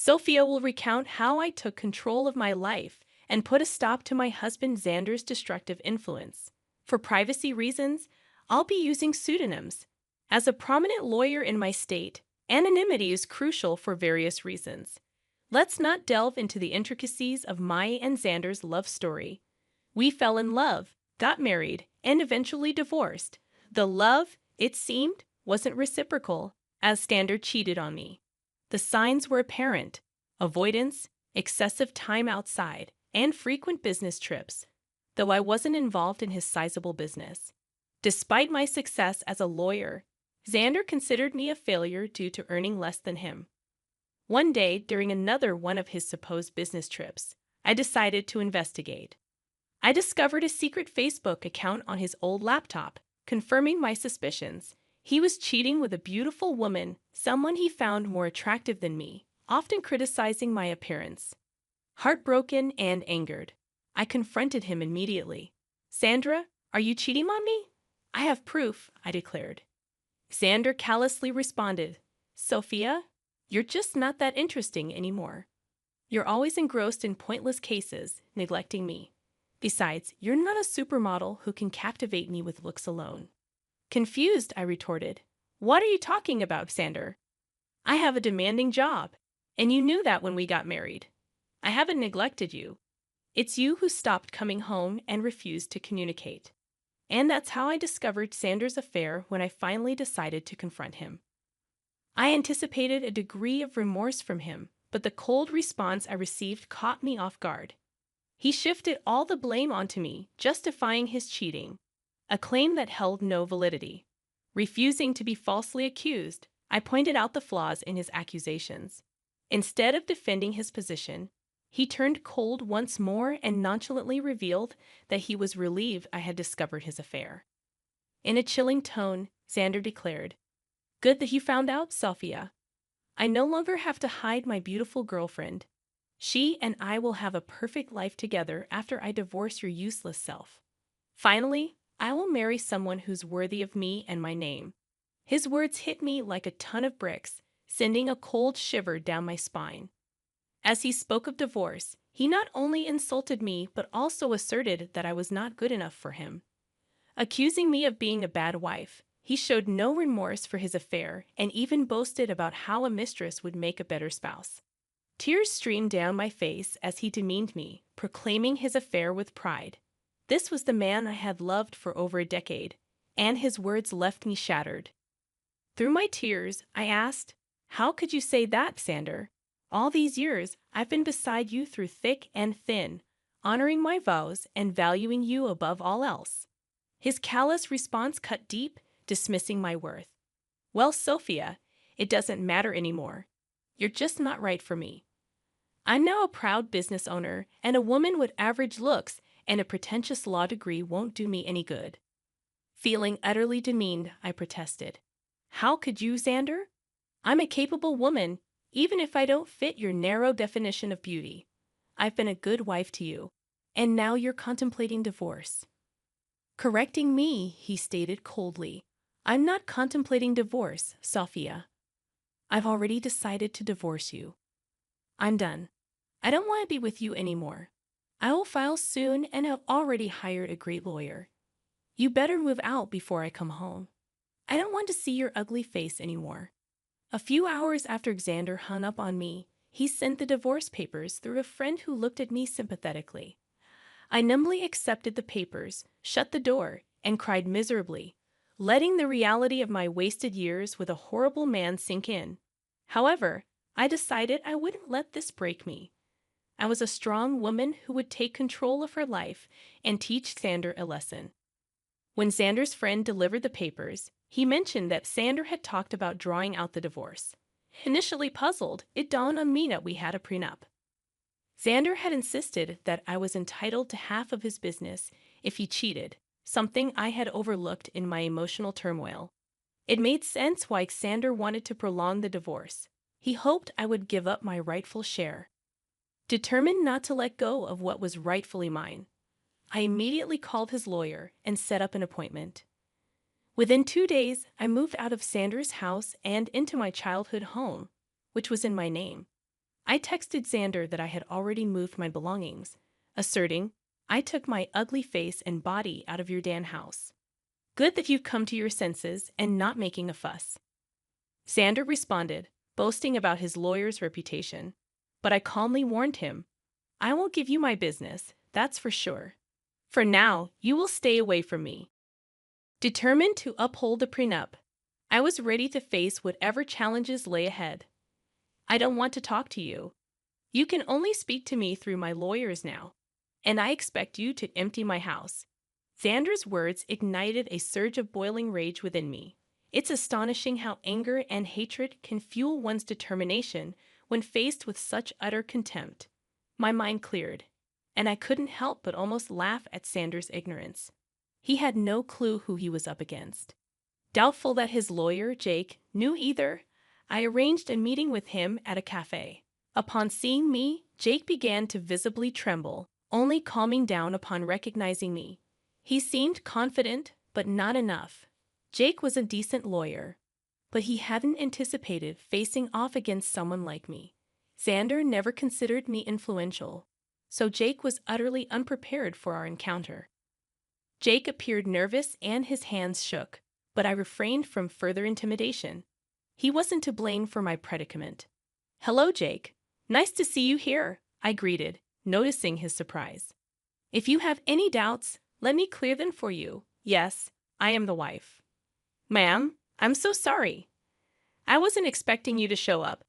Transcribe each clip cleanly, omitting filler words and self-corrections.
Sophia will recount how I took control of my life and put a stop to my husband Xander's destructive influence. For privacy reasons, I'll be using pseudonyms. As a prominent lawyer in my state, anonymity is crucial for various reasons. Let's not delve into the intricacies of my and Xander's love story. We fell in love, got married, and eventually divorced. The love, it seemed, wasn't reciprocal, as Xander cheated on me. The signs were apparent: avoidance, excessive time outside, and frequent business trips, though I wasn't involved in his sizable business. Despite my success as a lawyer, Xander considered me a failure due to earning less than him. One day, during another one of his supposed business trips, I decided to investigate. I discovered a secret Facebook account on his old laptop, confirming my suspicions. He was cheating with a beautiful woman, someone he found more attractive than me, often criticizing my appearance. Heartbroken and angered, I confronted him immediately. "Sandra, are you cheating on me?" "I have proof," I declared. Xander callously responded, "Sophia, you're just not that interesting anymore. You're always engrossed in pointless cases, neglecting me. Besides, you're not a supermodel who can captivate me with looks alone." Confused, I retorted, "What are you talking about, Xander? I have a demanding job, and you knew that when we got married. I haven't neglected you. It's you who stopped coming home and refused to communicate." And that's how I discovered Xander's affair when I finally decided to confront him. I anticipated a degree of remorse from him, but the cold response I received caught me off guard. He shifted all the blame onto me, justifying his cheating, a claim that held no validity. Refusing to be falsely accused, I pointed out the flaws in his accusations. Instead of defending his position, he turned cold once more and nonchalantly revealed that he was relieved I had discovered his affair. In a chilling tone, Xander declared, "Good that you found out, Sophia. I no longer have to hide my beautiful girlfriend. She and I will have a perfect life together after I divorce your useless self. Finally, I will marry someone who's worthy of me and my name." His words hit me like a ton of bricks, sending a cold shiver down my spine. As he spoke of divorce, he not only insulted me but also asserted that I was not good enough for him. Accusing me of being a bad wife, he showed no remorse for his affair and even boasted about how a mistress would make a better spouse. Tears streamed down my face as he demeaned me, proclaiming his affair with pride. This was the man I had loved for over a decade, and his words left me shattered. Through my tears, I asked, "How could you say that, Xander? All these years, I've been beside you through thick and thin, honoring my vows and valuing you above all else." His callous response cut deep, dismissing my worth. "Well, Sophia, it doesn't matter anymore. You're just not right for me. I'm now a proud business owner, and a woman with average looks and a pretentious law degree won't do me any good." Feeling utterly demeaned, I protested. "How could you, Xander? I'm a capable woman, even if I don't fit your narrow definition of beauty. I've been a good wife to you, and now you're contemplating divorce." Correcting me, he stated coldly, "I'm not contemplating divorce, Sophia. I've already decided to divorce you. I'm done. I don't want to be with you anymore. I will file soon and have already hired a great lawyer. You better move out before I come home. I don't want to see your ugly face anymore." A few hours after Xander hung up on me, he sent the divorce papers through a friend who looked at me sympathetically. I numbly accepted the papers, shut the door, and cried miserably, letting the reality of my wasted years with a horrible man sink in. However, I decided I wouldn't let this break me. I was a strong woman who would take control of her life and teach Xander a lesson. When Xander's friend delivered the papers, he mentioned that Xander had talked about drawing out the divorce. Initially puzzled, it dawned on me that we had a prenup. Xander had insisted that I was entitled to half of his business if he cheated, something I had overlooked in my emotional turmoil. It made sense why Xander wanted to prolong the divorce. He hoped I would give up my rightful share. Determined not to let go of what was rightfully mine, I immediately called his lawyer and set up an appointment. Within 2 days, I moved out of Xander's house and into my childhood home, which was in my name. I texted Xander that I had already moved my belongings, asserting, I took my ugly face and body out of your Dan house. Good that you've come to your senses and not making a fuss. Xander responded, boasting about his lawyer's reputation. But I calmly warned him, I won't give you my business, that's for sure. For now, you will stay away from me. Determined to uphold the prenup, I was ready to face whatever challenges lay ahead. I don't want to talk to you. You can only speak to me through my lawyers now, and I expect you to empty my house. Xander's words ignited a surge of boiling rage within me. It's astonishing how anger and hatred can fuel one's determination when faced with such utter contempt. My mind cleared, and I couldn't help but almost laugh at Xander's ignorance. He had no clue who he was up against. Doubtful that his lawyer, Jake, knew either, I arranged a meeting with him at a cafe. Upon seeing me, Jake began to visibly tremble, only calming down upon recognizing me. He seemed confident, but not enough. Jake was a decent lawyer, but he hadn't anticipated facing off against someone like me. Xander never considered me influential, so Jake was utterly unprepared for our encounter. Jake appeared nervous and his hands shook, but I refrained from further intimidation. He wasn't to blame for my predicament. Hello, Jake. Nice to see you here, I greeted, noticing his surprise. If you have any doubts, let me clear them for you. Yes, I am the wife. Ma'am, I'm so sorry. I wasn't expecting you to show up.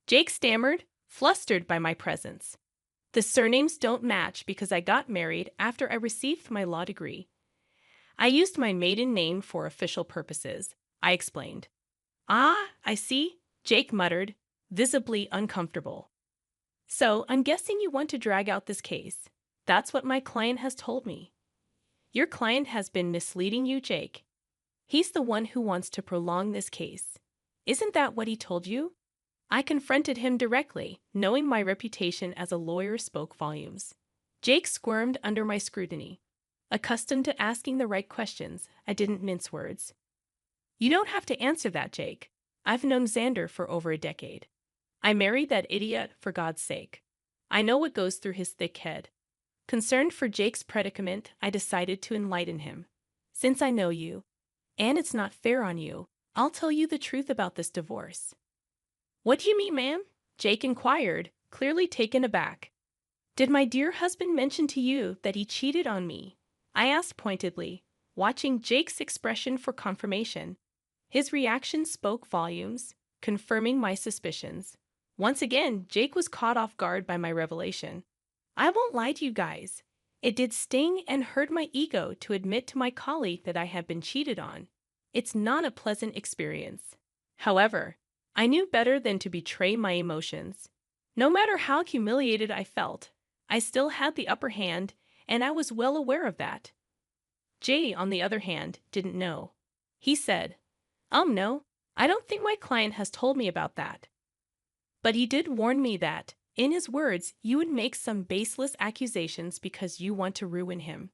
Jake stammered, flustered by my presence. The surnames don't match because I got married after I received my law degree. I used my maiden name for official purposes, I explained. Ah, I see, Jake muttered, visibly uncomfortable. So I'm guessing you want to drag out this case. That's what my client has told me. Your client has been misleading you, Jake. He's the one who wants to prolong this case. Isn't that what he told you? I confronted him directly, knowing my reputation as a lawyer spoke volumes. Jake squirmed under my scrutiny. Accustomed to asking the right questions, I didn't mince words. You don't have to answer that, Jake. I've known Xander for over a decade. I married that idiot for God's sake. I know what goes through his thick head. Concerned for Jake's predicament, I decided to enlighten him. Since I know you, and it's not fair on you, I'll tell you the truth about this divorce. What do you mean, ma'am? Jake inquired, clearly taken aback. Did my dear husband mention to you that he cheated on me? I asked pointedly, watching Jake's expression for confirmation. His reaction spoke volumes, confirming my suspicions. Once again, Jake was caught off guard by my revelation. I won't lie to you guys. It did sting and hurt my ego to admit to my colleague that I had been cheated on. It's not a pleasant experience. However, I knew better than to betray my emotions. No matter how humiliated I felt, I still had the upper hand, and I was well aware of that. Jay, on the other hand, didn't know. He said, no, I don't think my client has told me about that. But he did warn me that, in his words, you would make some baseless accusations because you want to ruin him.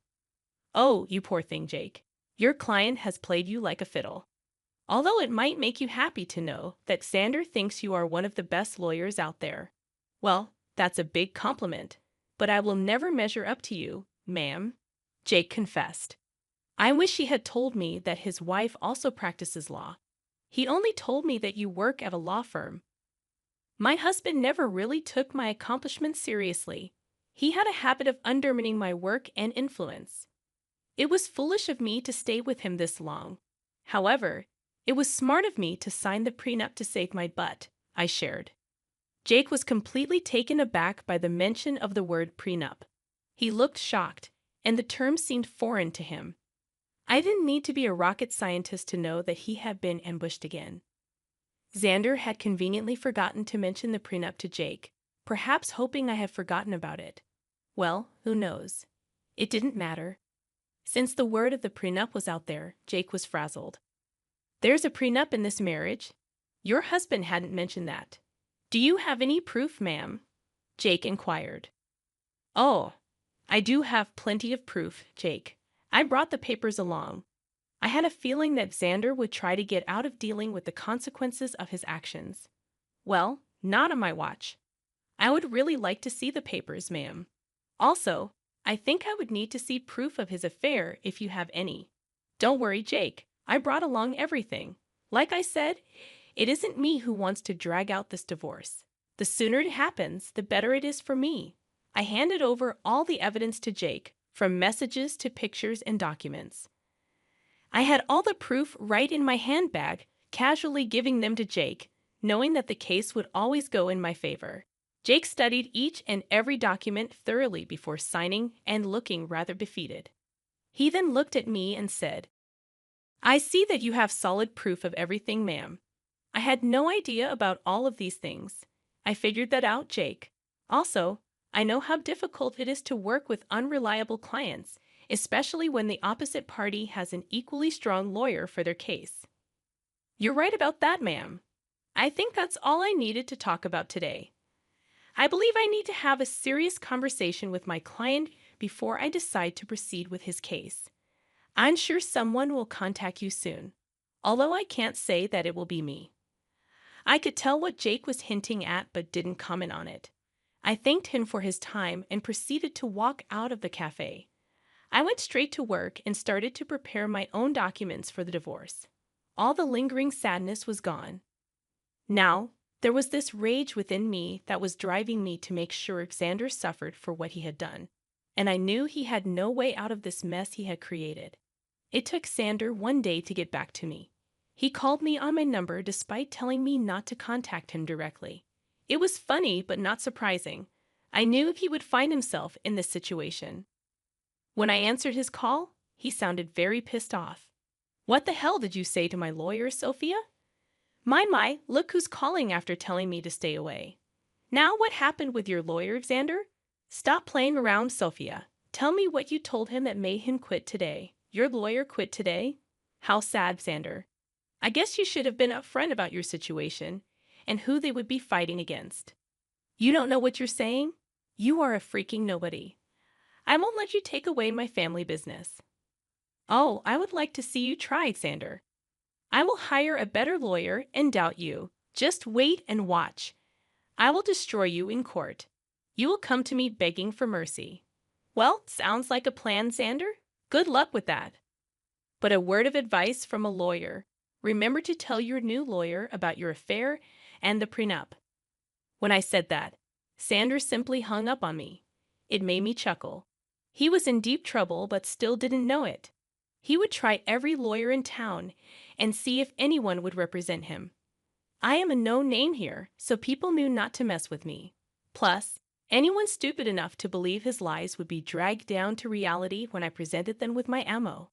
Oh, you poor thing, Jake. Your client has played you like a fiddle. Although it might make you happy to know that Xander thinks you are one of the best lawyers out there. Well, that's a big compliment, but I will never measure up to you, ma'am, Jake confessed. I wish he had told me that his wife also practices law. He only told me that you work at a law firm. My husband never really took my accomplishments seriously. He had a habit of undermining my work and influence. It was foolish of me to stay with him this long. However, it was smart of me to sign the prenup to save my butt, I shared. Jake was completely taken aback by the mention of the word prenup. He looked shocked, and the term seemed foreign to him. I didn't need to be a rocket scientist to know that he had been ambushed again. Xander had conveniently forgotten to mention the prenup to Jake, perhaps hoping I had forgotten about it. Well, who knows? It didn't matter. Since the word of the prenup was out there, Jake was frazzled. There's a prenup in this marriage. Your husband hadn't mentioned that. Do you have any proof, ma'am? Jake inquired. Oh, I do have plenty of proof, Jake. I brought the papers along. I had a feeling that Xander would try to get out of dealing with the consequences of his actions. Well, not on my watch. I would really like to see the papers, ma'am. Also, I think I would need to see proof of his affair if you have any. Don't worry, Jake. I brought along everything. Like I said, it isn't me who wants to drag out this divorce. The sooner it happens, the better it is for me. I handed over all the evidence to Jake, from messages to pictures and documents. I had all the proof right in my handbag, casually giving them to Jake, knowing that the case would always go in my favor. Jake studied each and every document thoroughly before signing and looking rather defeated. He then looked at me and said, "I see that you have solid proof of everything, ma'am. I had no idea about all of these things. I figured that out, Jake. Also, I know how difficult it is to work with unreliable clients, especially when the opposite party has an equally strong lawyer for their case." "You're right about that, ma'am. I think that's all I needed to talk about today. I believe I need to have a serious conversation with my client before I decide to proceed with his case. I'm sure someone will contact you soon, although I can't say that it will be me." I could tell what Jake was hinting at but didn't comment on it. I thanked him for his time and proceeded to walk out of the cafe. I went straight to work and started to prepare my own documents for the divorce. All the lingering sadness was gone. Now, there was this rage within me that was driving me to make sure Xander suffered for what he had done, and I knew he had no way out of this mess he had created. It took Xander one day to get back to me. He called me on my number despite telling me not to contact him directly. It was funny but not surprising. I knew he would find himself in this situation. When I answered his call, he sounded very pissed off. "What the hell did you say to my lawyer, Sophia?" My, look who's calling after telling me to stay away. "Now what happened with your lawyer, Xander? Stop playing around, Sophia. Tell me what you told him that made him quit today. Your lawyer quit today? How sad, Xander. I guess you should have been upfront about your situation and who they would be fighting against. You don't know what you're saying? You are a freaking nobody. I won't let you take away my family business." "Oh, I would like to see you try, Xander. I will hire a better lawyer and doubt you. Just wait and watch. I will destroy you in court. You will come to me begging for mercy." "Well, sounds like a plan, Xander. Good luck with that. But a word of advice from a lawyer. Remember to tell your new lawyer about your affair and the prenup." When I said that, Xander simply hung up on me. It made me chuckle. He was in deep trouble but still didn't know it. He would try every lawyer in town and see if anyone would represent him. I am a known name here, so people knew not to mess with me. Plus, anyone stupid enough to believe his lies would be dragged down to reality when I presented them with my ammo.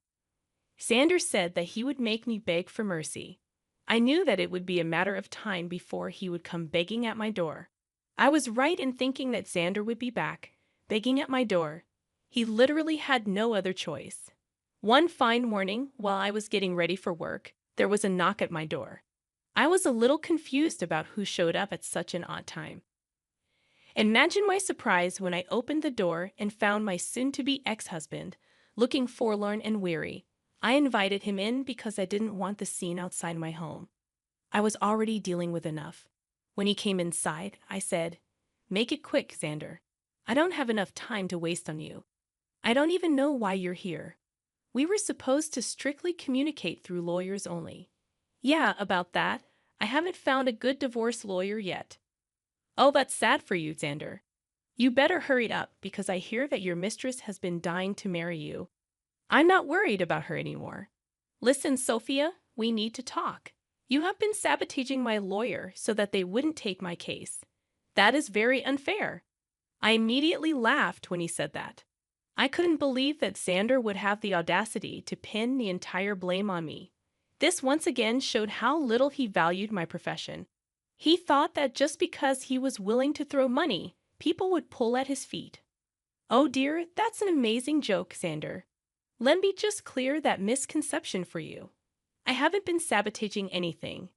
Xander said that he would make me beg for mercy. I knew that it would be a matter of time before he would come begging at my door. I was right in thinking that Xander would be back, begging at my door. He literally had no other choice. One fine morning, while I was getting ready for work, there was a knock at my door. I was a little confused about who showed up at such an odd time. Imagine my surprise when I opened the door and found my soon-to-be ex-husband, looking forlorn and weary. I invited him in because I didn't want the scene outside my home. I was already dealing with enough. When he came inside, I said, "Make it quick, Xander. I don't have enough time to waste on you. I don't even know why you're here. We were supposed to strictly communicate through lawyers only." "Yeah, about that. I haven't found a good divorce lawyer yet." "Oh, that's sad for you, Xander. You better hurry up because I hear that your mistress has been dying to marry you. I'm not worried about her anymore. Listen, Sophia, we need to talk. You have been sabotaging my lawyer so that they wouldn't take my case. That is very unfair." I immediately laughed when he said that. I couldn't believe that Xander would have the audacity to pin the entire blame on me. This once again showed how little he valued my profession. He thought that just because he was willing to throw money, people would pull at his feet. Oh dear, that's an amazing joke, Xander. Let me just clear that misconception for you. I haven't been sabotaging anything.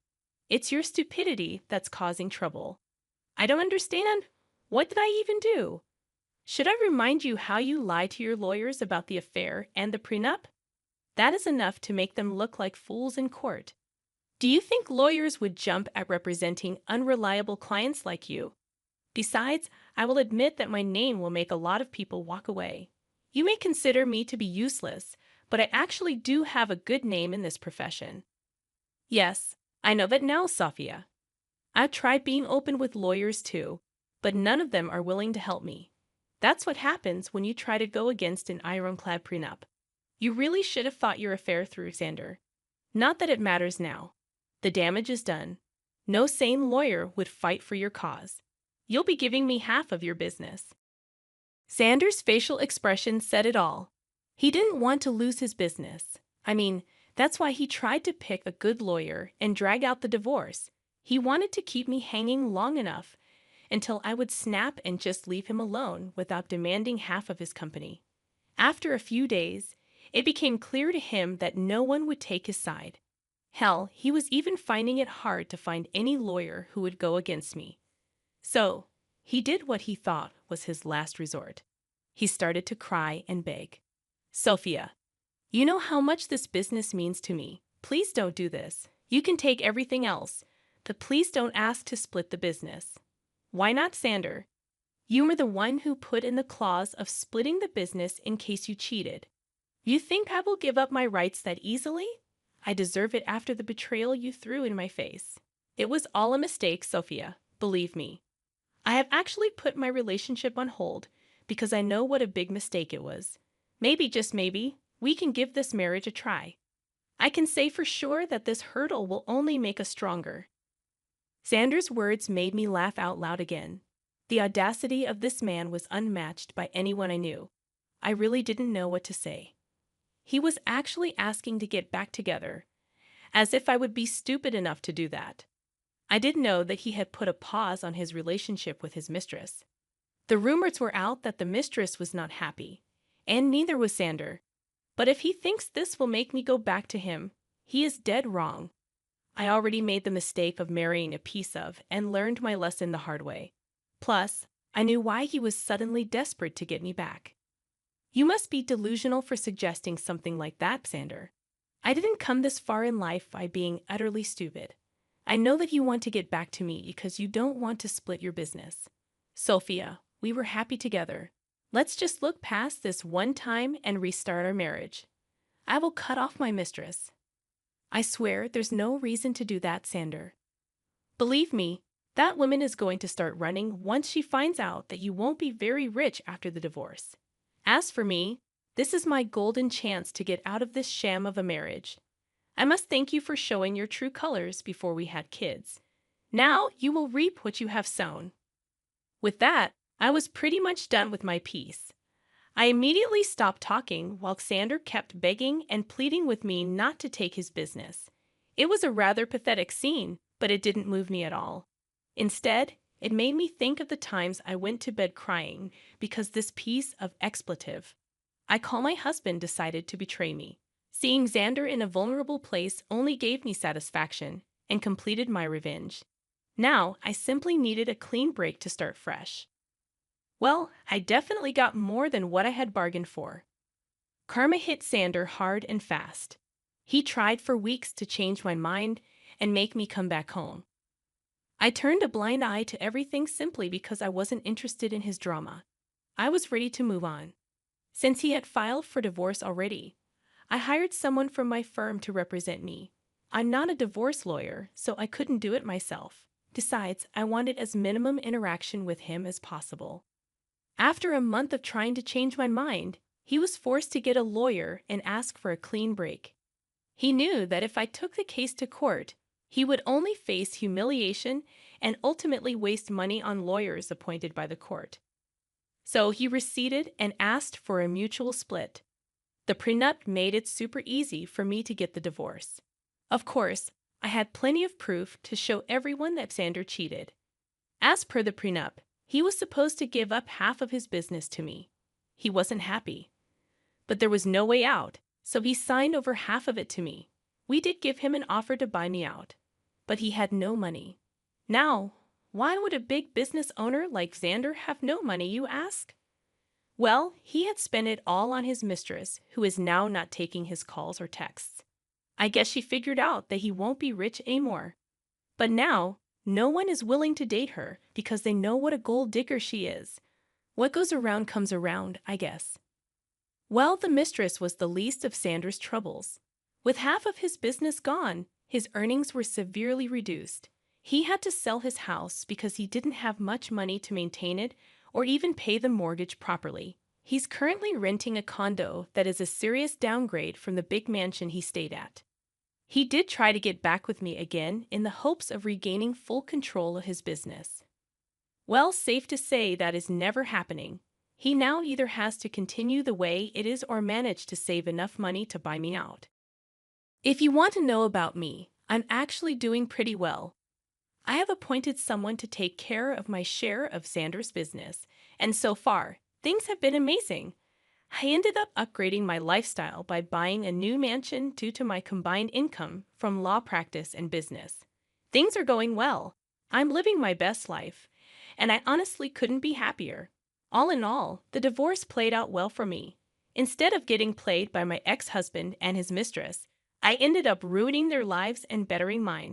It's your stupidity that's causing trouble. I don't understand. What did I even do? Should I remind you how you lied to your lawyers about the affair and the prenup? That is enough to make them look like fools in court. Do you think lawyers would jump at representing unreliable clients like you? Besides, I will admit that my name will make a lot of people walk away. You may consider me to be useless, but I actually do have a good name in this profession. Yes, I know that now, Sophia. I've tried being open with lawyers too, but none of them are willing to help me. That's what happens when you try to go against an ironclad prenup. You really should have thought your affair through, Xander. Not that it matters now. The damage is done. No sane lawyer would fight for your cause. You'll be giving me half of your business. Xander's facial expression said it all. He didn't want to lose his business. I mean, that's why he tried to pick a good lawyer and drag out the divorce. He wanted to keep me hanging long enough until I would snap and just leave him alone without demanding half of his company. After a few days, it became clear to him that no one would take his side. Hell, he was even finding it hard to find any lawyer who would go against me. So, he did what he thought was his last resort. He started to cry and beg. Sophia, you know how much this business means to me. Please don't do this. You can take everything else, but please don't ask to split the business. Why not, Xander? You were the one who put in the clause of splitting the business in case you cheated. You think I will give up my rights that easily? I deserve it after the betrayal you threw in my face. It was all a mistake, Sophia. Believe me. I have actually put my relationship on hold because I know what a big mistake it was. Maybe, just maybe, we can give this marriage a try. I can say for sure that this hurdle will only make us stronger. Xander's words made me laugh out loud again. The audacity of this man was unmatched by anyone I knew. I really didn't know what to say. He was actually asking to get back together, as if I would be stupid enough to do that. I did know that he had put a pause on his relationship with his mistress. The rumors were out that the mistress was not happy, and neither was Xander. But if he thinks this will make me go back to him, he is dead wrong. I already made the mistake of marrying a piece of and learned my lesson the hard way. Plus, I knew why he was suddenly desperate to get me back. You must be delusional for suggesting something like that, Xander. I didn't come this far in life by being utterly stupid. I know that you want to get back to me because you don't want to split your business. Sophia, we were happy together. Let's just look past this one time and restart our marriage. I will cut off my mistress. I swear there's no reason to do that, Xander. Believe me, that woman is going to start running once she finds out that you won't be very rich after the divorce. As for me, this is my golden chance to get out of this sham of a marriage. I must thank you for showing your true colors before we had kids. Now you will reap what you have sown. With that, I was pretty much done with my piece. I immediately stopped talking while Xander kept begging and pleading with me not to take his business. It was a rather pathetic scene, but it didn't move me at all. Instead, it made me think of the times I went to bed crying because this piece of expletive I call my husband decided to betray me. Seeing Xander in a vulnerable place only gave me satisfaction and completed my revenge. Now, I simply needed a clean break to start fresh. Well, I definitely got more than what I had bargained for. Karma hit Xander hard and fast. He tried for weeks to change my mind and make me come back home. I turned a blind eye to everything simply because I wasn't interested in his drama. I was ready to move on. Since he had filed for divorce already, I hired someone from my firm to represent me. I'm not a divorce lawyer, so I couldn't do it myself. Besides, I wanted as minimum interaction with him as possible. After a month of trying to change my mind, he was forced to get a lawyer and ask for a clean break. He knew that if I took the case to court, he would only face humiliation and ultimately waste money on lawyers appointed by the court. So he receded and asked for a mutual split. The prenup made it super easy for me to get the divorce. Of course, I had plenty of proof to show everyone that Xander cheated. As per the prenup, he was supposed to give up half of his business to me. He wasn't happy. But there was no way out, so he signed over half of it to me. We did give him an offer to buy me out, but he had no money. Now, why would a big business owner like Xander have no money, you ask? Well, he had spent it all on his mistress, who is now not taking his calls or texts. I guess she figured out that he won't be rich anymore. But now, No one is willing to date her because they know what a gold digger she is. What goes around comes around, I guess. Well, the mistress was the least of Sanders' troubles. With half of his business gone, his earnings were severely reduced. He had to sell his house because he didn't have much money to maintain it or even pay the mortgage properly. He's currently renting a condo that is a serious downgrade from the big mansion he stayed at. He did try to get back with me again in the hopes of regaining full control of his business. Well, safe to say that is never happening. He now either has to continue the way it is or manage to save enough money to buy me out. If you want to know about me, I'm actually doing pretty well. I have appointed someone to take care of my share of Sanders' business, and so far, things have been amazing. I ended up upgrading my lifestyle by buying a new mansion due to my combined income from law practice and business. Things are going well. I'm living my best life, and I honestly couldn't be happier. All in all, the divorce played out well for me. Instead of getting played by my ex-husband and his mistress, I ended up ruining their lives and bettering mine.